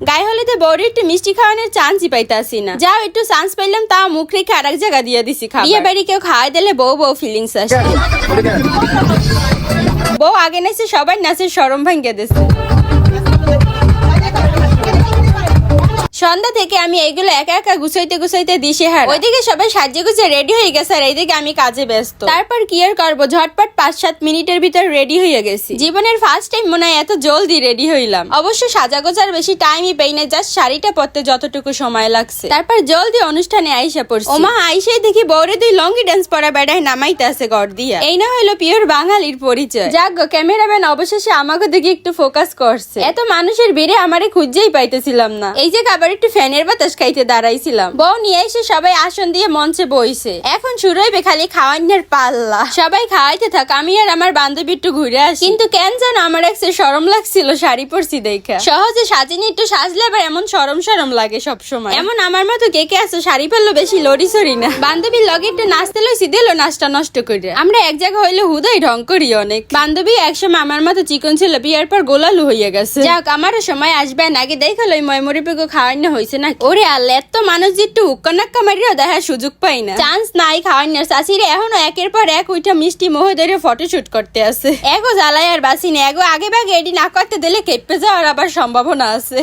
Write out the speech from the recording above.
গায়ে হলুদে বউরে একটু মিষ্টি খাওয়ানোর চান্সই পাইতাছি না। যাও একটু চান্স পাইলাম, তাও মুখ রেখে আরেক জায়গা দিয়ে দিছি খাবার। বিয়ে বাড়ি কেউ খাওয়াই দিলে বউ বউ ফিলিংস আসে। বউ আগে নাচে সবাই নাচের শরম ভাঙ্গে দিছে। সন্ধ্যা থেকে আমি এইগুলো একা একা গুছাইতে গুছাইতে দিশে হারা। ওইদিকে সবাই সাজিয়ে গুছিয়ে রেডি হয়ে গেছে আর এইদিকে আমি কাজে ব্যস্ত। তারপর কি আর করবো, ঝটপট 5-7 মিনিটের ভিতর রেডি হয়ে গেছি। জীবনের ফার্স্ট টাইম মনে হয় এত জলদি রেডি হইলাম। অবশ্য সাজা গোজার বেশি টাইমই পাই না, জাস্ট শাড়িটা পরতে যতটুকু সময় লাগছে। তারপর জলদি অনুষ্ঠানে আইসা পড়ছি। ওমা আইসাই দেখি বউরে 2 লঙ্গি ডান্স পরা বেড়ায় নামাইতে আছে ঘর দিয়া। এই না হইলো পিওর বাঙালির পরিচয়। যাক গো, ক্যামেরাম্যান অবশেষে আমাকে দেখি একটু ফোকাস করছে। এত মানুষের ভিড়ে আমারে খুঁজেই পাইতেছিলাম না। এই যে খাবার একটু ফ্যানের বাতাস খাইতে দাঁড়াইছিলাম। বউ নিয়ে এসে সবাই আসন দিয়ে মঞ্চে বইছে। এখন শুরু হইবে খালি খাওয়ানোর পাল্লা। সবাই খাওয়াইতে থাক, আমি আর আমার বান্ধবী একটু ঘুরে আসি। কিন্তু কেন যেন আমার একটু শরম লাগছিল শাড়ি পরছি দেখা। সহজে সাজিনি একটু সাজলে আবার এমন শরম শরম লাগে সব সময়। এমন আমার মতো কে কে আছে শাড়ি পরলো বেশি লড়ি সরি না। বান্ধবীর লগে একটু নাচতে লইছি, দিল নাচটা নষ্ট করে। আমরা এক জায়গা হইলে হুদাই ঢং করি অনেক। বান্ধবী একসময় আমার মতো চিকন ছিল, বিয়ার পর গোলালু হইয়া গেছে। যাক, আমারও সময় আসবে নাকি দেখালো ময়মরি পেগো খাওয়ানো হয়েছে না। ওরে আল্লাহ, এত মানুষ যে একটু উক্কানাক্কা মারিও দেখার সুযোগ পাই না, চান্স নাই খাওয়ানোর। চাষিরে এখনো একের পর এক উইটা মিষ্টি মোহে ধরে ফটোশুট করতে আছে। এগো জ্বালায় আর বাসি না, এগো আগে ভাগে এডি না করতে দিলে কেঁপে যাওয়ার আবার সম্ভাবনা আছে।